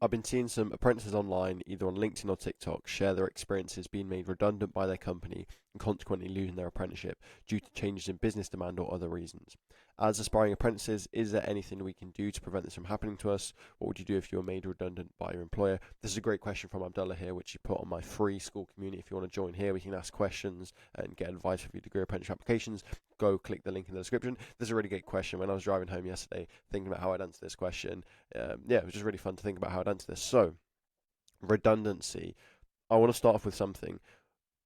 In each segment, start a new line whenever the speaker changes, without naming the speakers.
I've been seeing some apprentices online, either on LinkedIn or TikTok, share their experiences being made redundant by their company and consequently losing their apprenticeship due to changes in business demand or other reasons. As aspiring apprentices, is there anything we can do to prevent this from happening to us? What would you do if you were made redundant by your employer? This is a great question from Abdullah here, which you put on my free school community. If you want to join here, we can ask questions and get advice for your degree apprenticeship applications. Go click the link in the description. This is a really great question. When I was driving home yesterday, thinking about how I'd answer this question, it was just really fun to think about how I'd answer this. So, redundancy. I want to start off with something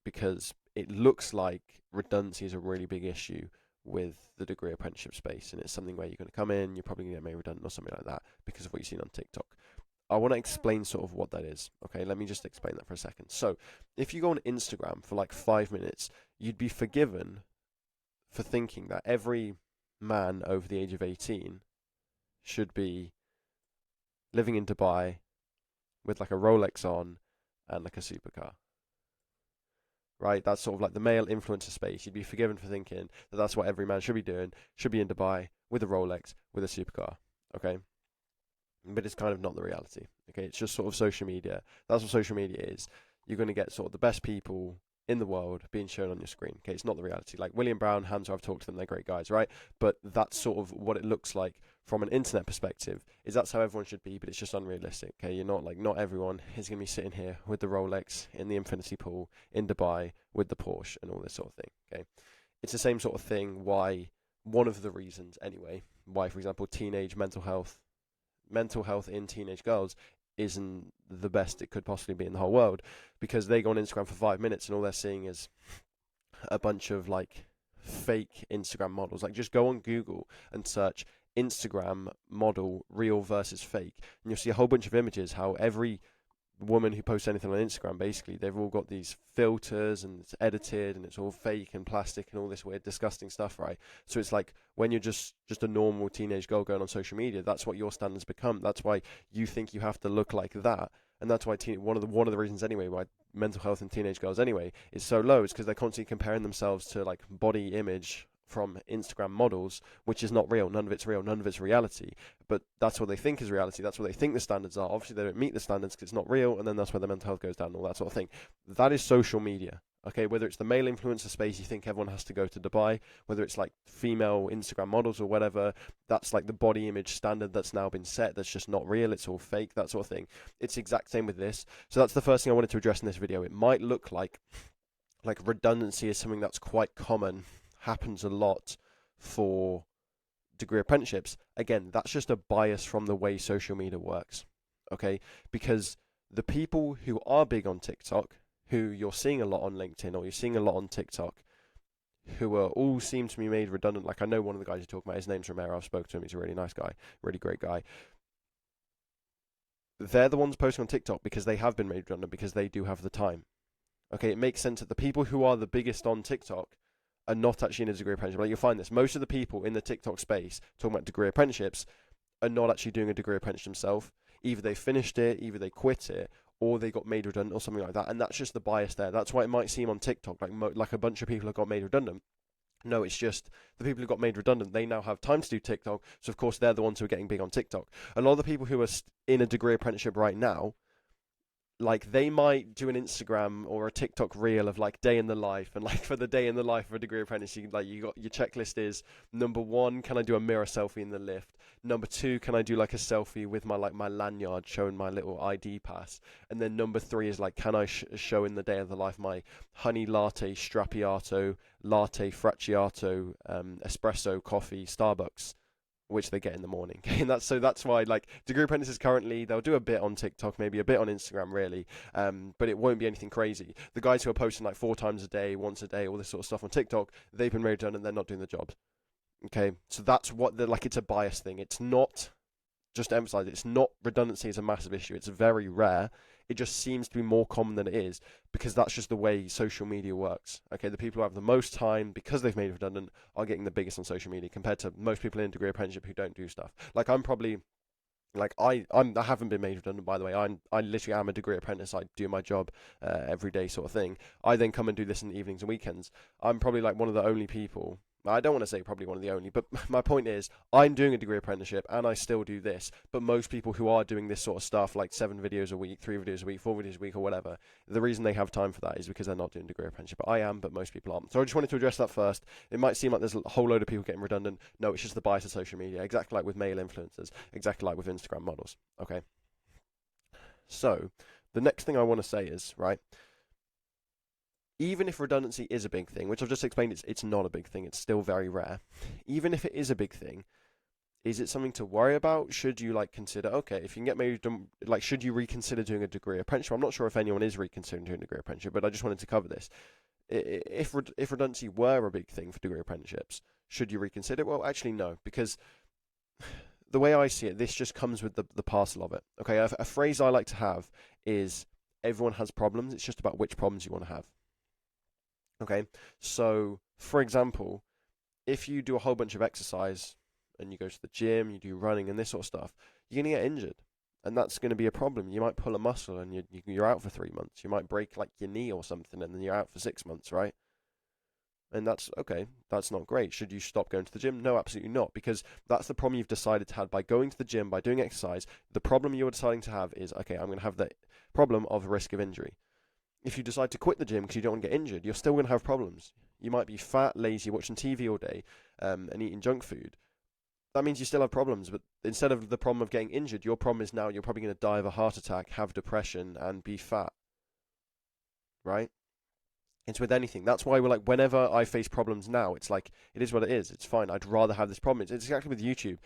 because it looks like redundancy is a really big issue with the degree apprenticeship space, and it's something where you're going to come in, you're probably going to get made redundant or something like that because of what you've seen on TikTok. I want to explain sort of what that is. Okay, let me just explain that for a second. So, if you go on Instagram for like 5 minutes, you'd be forgiven for thinking that every man over the age of 18 should be living in Dubai with like a Rolex on and like a supercar. Right? That's sort of like the male influencer space. You'd be forgiven for thinking that that's what every man should be doing, should be in Dubai with a Rolex, with a supercar. Okay? But it's kind of not the reality. Okay? It's just sort of social media. That's what social media is. You're going to get sort of the best people in the world being shown on your screen. Okay? It's not the reality. Like William Brown, Hamza, I've talked to them, they're great guys, right? But that's sort of what it looks like from an internet perspective, is that's how everyone should be, but it's just unrealistic. Okay, not everyone is going to be sitting here with the Rolex in the infinity pool in Dubai with the Porsche and all this sort of thing. Okay, it's the same sort of thing. Why one of the reasons anyway, why for example teenage mental health in teenage girls isn't the best it could possibly be in the whole world, because they go on Instagram for 5 minutes and all they're seeing is a bunch of like fake Instagram models. Like just go on Google and search Instagram model real versus fake, and you'll see a whole bunch of images how every woman who posts anything on Instagram, basically they've all got these filters and it's edited and it's all fake and plastic and all this weird disgusting stuff, right? So it's like when you're just a normal teenage girl going on social media, that's what your standards become. That's why you think you have to look like that, and that's why one of the reasons anyway why mental health in teenage girls anyway is so low, is because they're constantly comparing themselves to like body image from Instagram models, which is not real. None of it's real. None of it's reality. But that's what they think is reality. That's what they think the standards are. Obviously, they don't meet the standards because it's not real, and then that's where the mental health goes down and all that sort of thing. That is social media. Okay, whether it's the male influencer space, you think everyone has to go to Dubai, whether it's like female Instagram models or whatever, that's like the body image standard that's now been set, that's just not real, it's all fake, that sort of thing. It's the exact same with this. So that's the first thing I wanted to address in this video. It might look like redundancy is something that's quite common, happens a lot for degree apprenticeships. Again, that's just a bias from the way social media works. Okay, because the people who are big on TikTok, who you're seeing a lot on LinkedIn or you're seeing a lot on TikTok, who are all seem to be made redundant. Like I know one of the guys you're talking about, his name's Romero. I've spoken to him. He's a really nice guy, really great guy. They're the ones posting on TikTok because they have been made redundant, because they do have the time. Okay, it makes sense that the people who are the biggest on TikTok are not actually in a degree apprenticeship. Like you'll find this, most of the people in the TikTok space talking about degree apprenticeships are not actually doing a degree apprenticeship themselves. Either they finished it, either they quit it, or they got made redundant or something like that. And that's just the bias there. That's why it might seem on TikTok like a bunch of people have got made redundant. No, it's just the people who got made redundant, they now have time to do TikTok. So, of course, they're the ones who are getting big on TikTok. A lot of the people who are in a degree apprenticeship right now, like they might do an Instagram or a TikTok reel of like day in the life, and like for the day in the life of a degree apprentice, you got your checklist is number 1, can I do a mirror selfie in the lift? Number 2, can I do like a selfie with my lanyard showing my little ID pass? And then number 3 is like, can I show in the day of the life my honey latte strappiato, latte fracciato, espresso coffee, Starbucks, which they get in the morning. And that's why like degree apprentices currently, they'll do a bit on TikTok, maybe a bit on Instagram really, but it won't be anything crazy. The guys who are posting like 4 times a day, once a day, all this sort of stuff on TikTok, they've been made redundant and they're not doing the job. Okay, so that's what it's a bias thing. It's not, just to emphasize, it's not, redundancy is a massive issue. It's very rare. It just seems to be more common than it is, because that's just the way social media works. Okay, the people who have the most time because they've made it redundant are getting the biggest on social media compared to most people in degree apprenticeship who don't do stuff. Like I'm probably, like I haven't been made redundant, by the way. I literally am a degree apprentice. I do my job every day, sort of thing. I then come and do this in the evenings and weekends. I'm probably like one of the only people I don't want to say probably one of the only, but my point is, I'm doing a degree apprenticeship and I still do this. But most people who are doing this sort of stuff, like 7 videos a week, 3 videos a week, 4 videos a week, or whatever, the reason they have time for that is because they're not doing degree apprenticeship. But I am, but most people aren't. So I just wanted to address that first. It might seem like there's a whole load of people getting redundant. No, it's just the bias of social media, exactly like with male influencers, exactly like with Instagram models. Okay. So the next thing I want to say is, right, even if redundancy is a big thing, which I've just explained, it's not a big thing, it's still very rare. Even if it is a big thing, is it something to worry about? Should you like consider, okay, if you can get made, like, should you reconsider doing a degree apprenticeship? I'm not sure if anyone is reconsidering doing a degree apprenticeship, but I just wanted to cover this. If redundancy were a big thing for degree apprenticeships, should you reconsider? Well, actually, no, because the way I see it, this just comes with the parcel of it. Okay, a phrase I like to have is everyone has problems. It's just about which problems you want to have. Okay, so for example, if you do a whole bunch of exercise and you go to the gym, you do running and this sort of stuff, you're going to get injured. And that's going to be a problem. You might pull a muscle and you're out for 3 months. You might break like your knee or something and then you're out for 6 months, right? And that's okay. That's not great. Should you stop going to the gym? No, absolutely not. Because that's the problem you've decided to have by going to the gym, by doing exercise. The problem you're deciding to have is, okay, I'm going to have the problem of risk of injury. If you decide to quit the gym because you don't want to get injured, you're still going to have problems. You might be fat, lazy, watching TV all day, and eating junk food. That means you still have problems, but instead of the problem of getting injured, your problem is now you're probably going to die of a heart attack, have depression, and be fat. Right? It's with anything. That's why we're like, whenever I face problems now, it's like, it is what it is. It's fine. I'd rather have this problem. It's exactly with YouTube.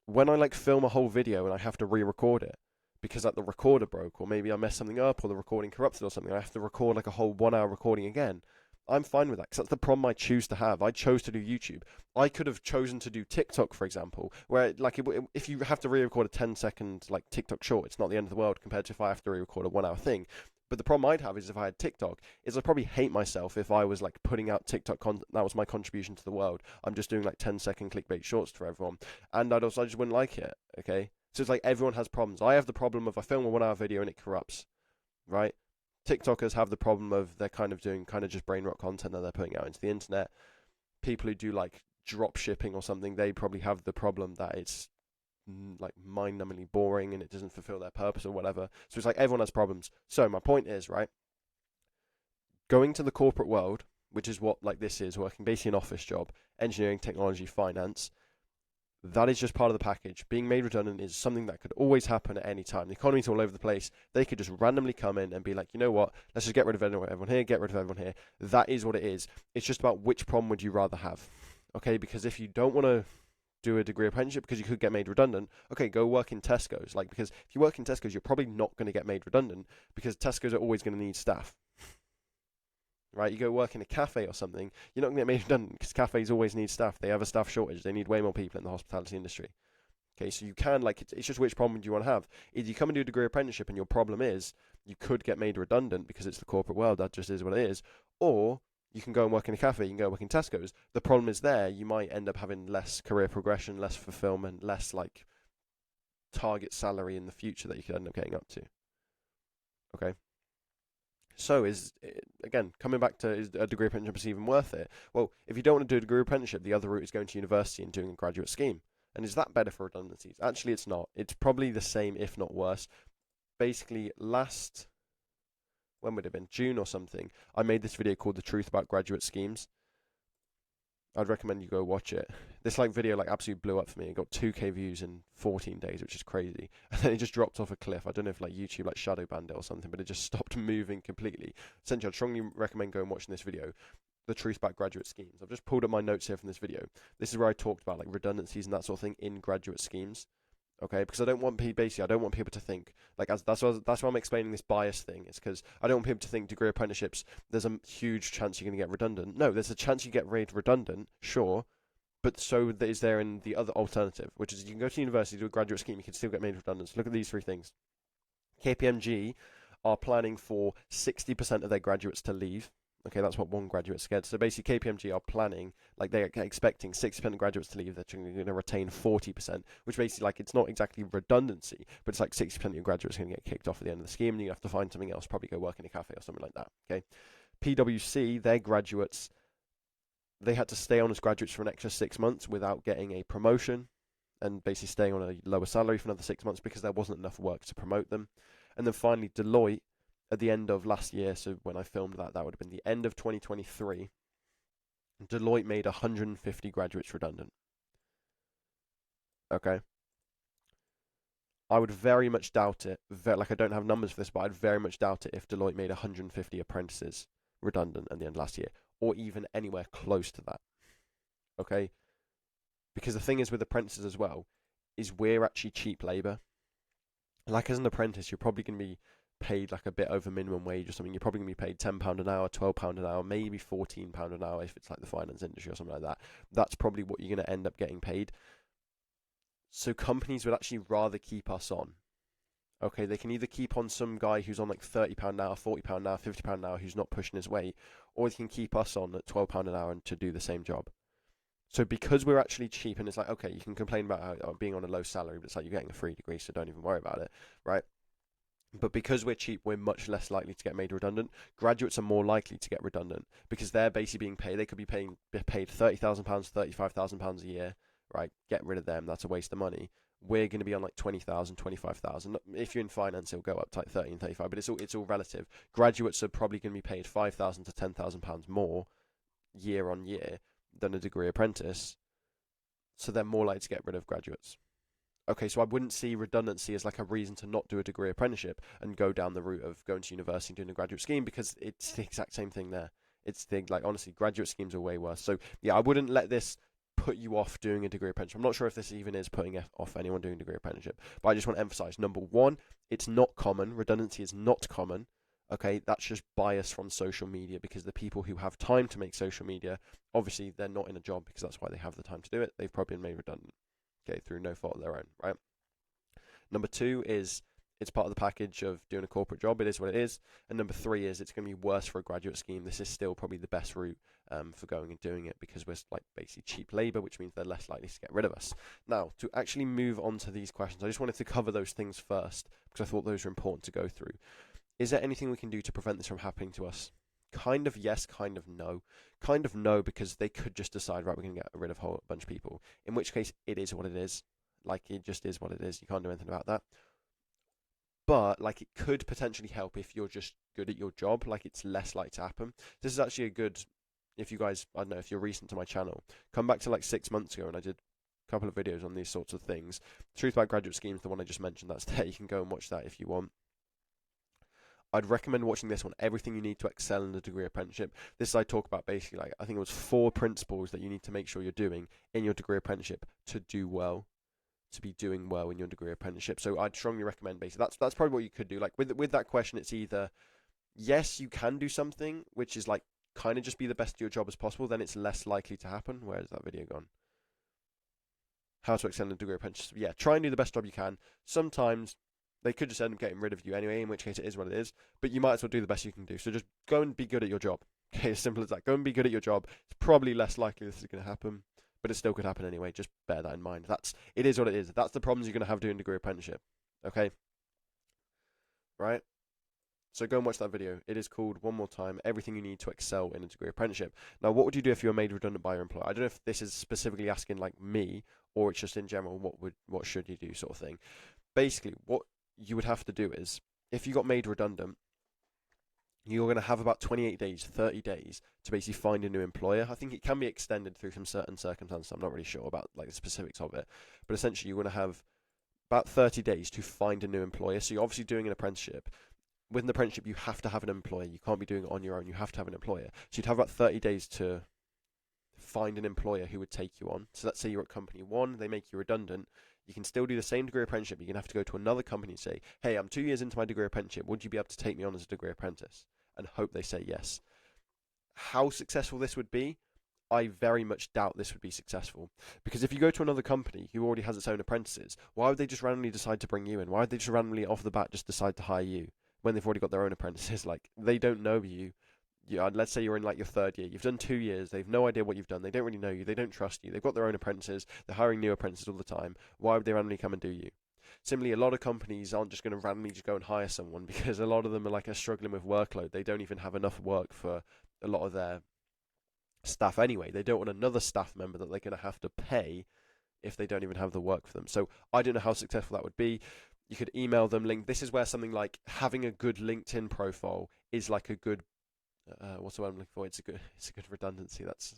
When I like film a whole video and I have to re-record it, because like the recorder broke, or maybe I messed something up, or the recording corrupted or something, I have to record like a whole 1 hour recording again. I'm fine with that, because that's the problem I choose to have. I chose to do YouTube. I could have chosen to do TikTok, for example, where like if you have to re-record a 10-second like TikTok short, it's not the end of the world compared to if I have to re-record a 1 hour thing. But the problem I'd have is if I had TikTok, is I'd probably hate myself if I was like putting out TikTok content. That was my contribution to the world. I'm just doing like 10-second clickbait shorts for everyone, and I just wouldn't like it. Okay. So it's like everyone has problems. I have the problem of I film a 1 hour video and it corrupts, right? TikTokers have the problem of they're kind of doing kind of just brain rot content that they're putting out into the internet. People who do like drop shipping or something, they probably have the problem that it's like mind-numbingly boring and it doesn't fulfill their purpose or whatever. So it's like everyone has problems. So my point is, right, going to the corporate world, which is what like this is, working basically an office job, engineering, technology, finance, that is just part of the package. Being made redundant is something that could always happen at any time. The economy's all over the place. They could just randomly come in and be like, you know what, let's just get rid of everyone here, get rid of everyone here. That is what it is. It's just about which problem would you rather have. Okay, because if you don't want to do a degree apprenticeship because you could get made redundant, okay, go work in Tesco's. Like, because if you work in Tesco's, you're probably not going to get made redundant because Tesco's are always going to need staff. Right, you go work in a cafe or something, you're not going to get made redundant because cafes always need staff. They have a staff shortage. They need way more people in the hospitality industry. Okay, so you can, like, it's just which problem do you want to have? Either you come and do a degree apprenticeship and your problem is you could get made redundant because it's the corporate world, that just is what it is, or you can go and work in a cafe, you can go work in Tesco's. The problem is there, you might end up having less career progression, less fulfillment, less, like, target salary in the future that you could end up getting up to. Okay? So again, coming back to, is a degree apprenticeship even worth it? Well, if you don't want to do a degree apprenticeship, the other route is going to university and doing a graduate scheme. And is that better for redundancies? Actually, it's not. It's probably the same, if not worse. Basically, when would it have been? June or something, I made this video called The Truth About Graduate Schemes. I'd recommend you go watch it. This video absolutely blew up for me. It got 2K views in 14 days, which is crazy. And then it just dropped off a cliff. I don't know if YouTube shadow banned it or something, but it just stopped moving completely. Essentially, I'd strongly recommend going and watching this video, The Truth About Graduate Schemes. I've just pulled up my notes here from this video. This is where I talked about redundancies and that sort of thing in graduate schemes. Okay, because I don't want people to think that's why I'm explaining this bias thing. It's because I don't want people to think degree apprenticeships, there's a huge chance you're going to get redundant. No, there's a chance you get made redundant, sure, but so is there in the other alternative, which is you can go to university, do a graduate scheme, you can still get made redundant. So look at these 3 things. KPMG are planning for 60% of their graduates to leave. Okay, that's what one graduate said. So basically, KPMG are planning, they're expecting 60% of graduates to leave. They're going to retain 40%, which basically, it's not exactly redundancy, but it's 60% of your graduates are going to get kicked off at the end of the scheme, and you have to find something else, probably go work in a cafe or something like that. Okay, PwC, their graduates, they had to stay on as graduates for an extra 6 months without getting a promotion, and basically staying on a lower salary for another 6 months because there wasn't enough work to promote them. And then finally, Deloitte, at the end of last year, so when I filmed that, that would have been the end of 2023, Deloitte made 150 graduates redundant. Okay. I would very much doubt it. Like, I don't have numbers for this, but I'd very much doubt it if Deloitte made 150 apprentices redundant at the end of last year, or even anywhere close to that. Okay? Because the thing is with apprentices as well, is we're actually cheap labour. Like, as an apprentice, you're probably going to be paid like a bit over minimum wage or something. You're probably going to be paid £10 an hour, £12 an hour, maybe £14 an hour if it's like the finance industry or something like that. That's probably what you're going to end up getting paid. So companies would actually rather keep us on. Okay, they can either keep on some guy who's on like £30 an hour, £40 an hour, £50 an hour who's not pushing his weight, or they can keep us on at £12 an hour and to do the same job. So because we're actually cheap, and it's like, okay, you can complain about being on a low salary, but it's like you're getting a free degree, so don't even worry about it, right? But because we're cheap, we're much less likely to get made redundant. Graduates are more likely to get redundant because they're basically being paid. They could be paid £30,000, £35,000 a year, right? Get rid of them. That's a waste of money. We're going to be on like 20,000, 25,000. If you're in finance, it'll go up to like 30 and 35, but it's all relative. Graduates are probably going to be paid £5,000 to £10,000 more year on year than a degree apprentice, so they're more likely to get rid of graduates. Okay, so I wouldn't see redundancy as like a reason to not do a degree apprenticeship and go down the route of going to university and doing a graduate scheme, because it's the exact same thing there. It's the, like, honestly, graduate schemes are way worse. So yeah, I wouldn't let this put you off doing a degree apprenticeship. I'm not sure if this even is putting off anyone doing a degree apprenticeship, but I just want to emphasize, number one, it's not common. Redundancy is not common. Okay, that's just bias from social media, because the people who have time to make social media, obviously they're not in a job because that's why they have the time to do it. They've probably been made redundant, okay, through no fault of their own, right? Number two is it's part of the package of doing a corporate job. It is what it is. And number three is it's going to be worse for a graduate scheme. This is still probably the best route for going and doing it, because we're like basically cheap labour, which means they're less likely to get rid of us. Now, to actually move on to these questions, I just wanted to cover those things first because I thought those were important to go through. Is there anything we can do to prevent this from happening to us? Kind of yes, kind of no. Kind of no, because they could just decide, right, we're going to get rid of a whole bunch of people, in which case it is what it is. Like, it just is what it is. You can't do anything about that. But, like, it could potentially help if you're just good at your job. Like, it's less likely to happen. This is actually a good, if you guys, I don't know, if you're recent to my channel, come back to like 6 months ago and I did a couple of videos on these sorts of things. Truth About Graduate Schemes, the one I just mentioned, that's there. You can go and watch that if you want. I'd recommend watching this one, Everything You Need to Excel in a Degree Apprenticeship. This I talk about basically, like, I think it was 4 principles that you need to make sure you're doing in your degree apprenticeship to do well, to be doing well in your degree apprenticeship. So I'd strongly recommend, basically, that's probably what you could do. Like, with that question, it's either yes, you can do something, which is like kind of just be the best at your job as possible, then it's less likely to happen. Where has that video gone? How to excel in a degree apprenticeship. Yeah, try and do the best job you can. Sometimes they could just end up getting rid of you anyway, in which case it is what it is, but you might as well do the best you can do. So just go and be good at your job. Okay, as simple as that. Go and be good at your job. It's probably less likely this is going to happen, but it still could happen anyway. Just bear that in mind. It is what it is. That's the problems you're going to have doing degree apprenticeship. Okay? Right? So go and watch that video. It is called, one more time, Everything You Need to Excel in a Degree Apprenticeship. Now, what would you do if you were made redundant by your employer? I don't know if this is specifically asking like me, or it's just in general, what should you do, sort of thing. Basically, what you would have to do is, if you got made redundant, you're going to have about 28 days, 30 days to basically find a new employer. I think it can be extended through some certain circumstances. I'm not really sure about like the specifics of it, but essentially you're going to have about 30 days to find a new employer. So you're obviously doing an apprenticeship. With an apprenticeship, you have to have an employer. You can't be doing it on your own. You have to have an employer. So you'd have about 30 days to find an employer who would take you on. So let's say you're at company 1, they make you redundant. You can still do the same degree apprenticeship, but you're going to have to go to another company and say, hey, I'm 2 years into my degree apprenticeship. Would you be able to take me on as a degree apprentice? And hope they say yes. How successful this would be, I very much doubt this would be successful. Because if you go to another company who already has its own apprentices, why would they just randomly decide to bring you in? Why would they just randomly off the bat just decide to hire you when they've already got their own apprentices? Like, they don't know you. Yeah, let's say you're in like your 3rd year. You've done 2 years. They've no idea what you've done. They don't really know you. They don't trust you. They've got their own apprentices. They're hiring new apprentices all the time. Why would they randomly come and do you? Similarly, a lot of companies aren't just going to randomly just go and hire someone, because a lot of them are struggling with workload. They don't even have enough work for a lot of their staff anyway. They don't want another staff member that they're going to have to pay if they don't even have the work for them. So I don't know how successful that would be. You could email them link. This is where something like having a good LinkedIn profile is like a good what's the word I'm looking for? It's a good redundancy. That's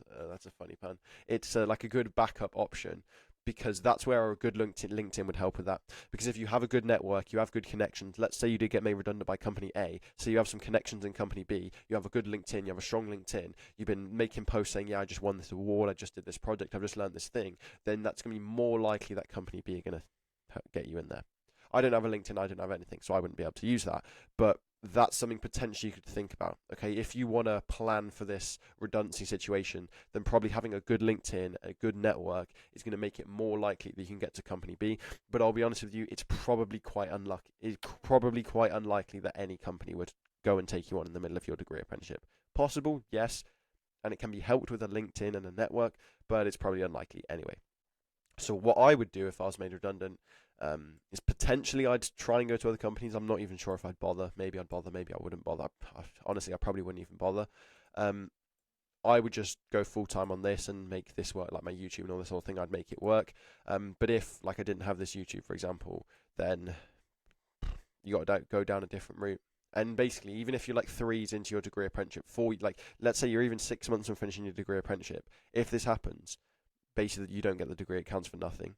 a funny pun. It's like a good backup option, because that's where a good LinkedIn would help with that. Because if you have a good network, you have good connections. Let's say you did get made redundant by company A, so you have some connections in company B. You have a good LinkedIn. You have a strong LinkedIn. You've been making posts saying, "Yeah, I just won this award. I just did this project. I've just learned this thing." Then that's going to be more likely that company B are going to get you in there. I don't have a LinkedIn. I don't have anything, so I wouldn't be able to use that. But that's something potentially you could think about. Okay, if you want to plan for this redundancy situation, then probably having a good LinkedIn, a good network is going to make it more likely that you can get to company B. But I'll be honest with you, it's probably quite unlucky. It's probably quite unlikely that any company would go and take you on in the middle of your degree apprenticeship. Possible, yes, and it can be helped with a LinkedIn and a network, but it's probably unlikely anyway. So what I would do if I was made redundant is potentially I'd try and go to other companies. I'm not even sure if I'd bother. Maybe I'd bother, maybe I wouldn't bother. Honestly, I probably wouldn't even bother. I would just go full-time on this and make this work, like my YouTube and all this whole thing. I'd make it work. But if, like, I didn't have this YouTube, for example, then you got to go down a different route. And basically, even if you're like 3s into your degree apprenticeship, like, let's say you're even 6 months from finishing your degree apprenticeship, if this happens, basically you don't get the degree, it counts for nothing,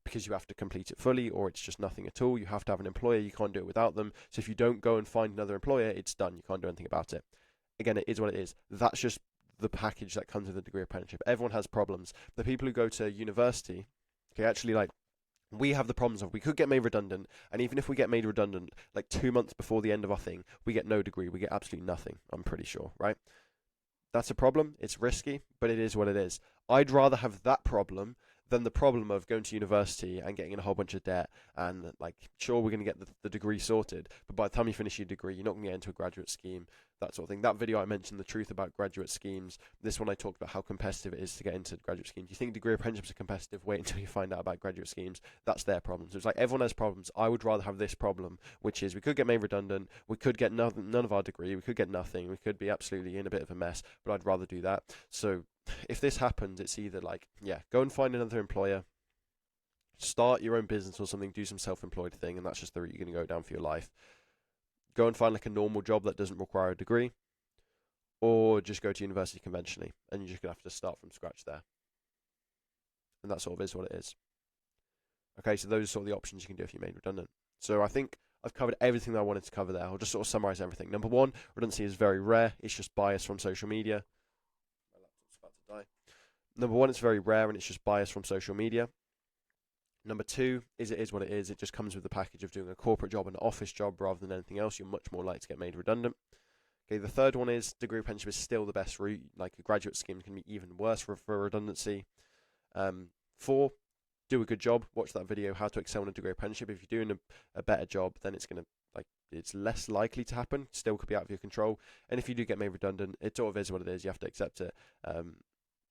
because you have to complete it fully, or it's just nothing at all. You have to have an employer. You can't do it without them. So if you don't go and find another employer, it's done. You can't do anything about it. Again, it is what it is. That's just the package that comes with a degree apprenticeship. Everyone has problems. The people who go to university, okay, actually, like, we have the problems of we could get made redundant, and even if we get made redundant like 2 months before the end of our thing, we get no degree. We get absolutely nothing, I'm pretty sure, right? That's a problem. It's risky, but it is what it is. I'd rather have that problem than the problem of going to university and getting in a whole bunch of debt, and, like, sure, we're going to get the degree sorted, but by the time you finish your degree, you're not going to get into a graduate scheme, that sort of thing. That video I mentioned the truth about graduate schemes. This one I talked about how competitive it is to get into graduate schemes. You think degree apprenticeships are competitive? Wait until you find out about graduate schemes. That's their problem. So it's like everyone has problems. I would rather have this problem, which is we could get made redundant, we could get none of our degree, we could get nothing, we could be absolutely in a bit of a mess, but I'd rather do that. So if this happens, it's either like, yeah, go and find another employer, start your own business or something, do some self-employed thing, and that's just the route you're going to go down for your life. Go and find like a normal job that doesn't require a degree, or just go to university conventionally, and you're just going to have to start from scratch there. And that sort of is what it is. Okay, so those are sort of the options you can do if you're made redundant. So I think I've covered everything that I wanted to cover there. I'll just sort of summarize everything. Number one, redundancy is very rare. It's just bias from social media. My laptop's about to die. Number one, it's very rare and it's just bias from social media. Number two is it is what it is. It just comes with the package of doing a corporate job, an office job, rather than anything else. You're much more likely to get made redundant. Okay, the third one is degree apprenticeship is still the best route. Like a graduate scheme can be even worse for redundancy. 4, do a good job. Watch that video, how to excel in a degree apprenticeship. If you're doing a better job, then it's going to, like, it's less likely to happen. Still could be out of your control. And if you do get made redundant, it sort of is what it is. You have to accept it.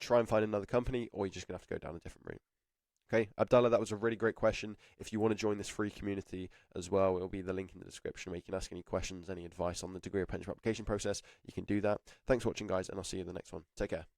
Try and find another company, or you're just going to have to go down a different route. Okay, Abdallah, that was a really great question. If you want to join this free community as well, it'll be the link in the description where you can ask any questions, any advice on the degree apprenticeship application process. You can do that. Thanks for watching, guys, and I'll see you in the next one. Take care.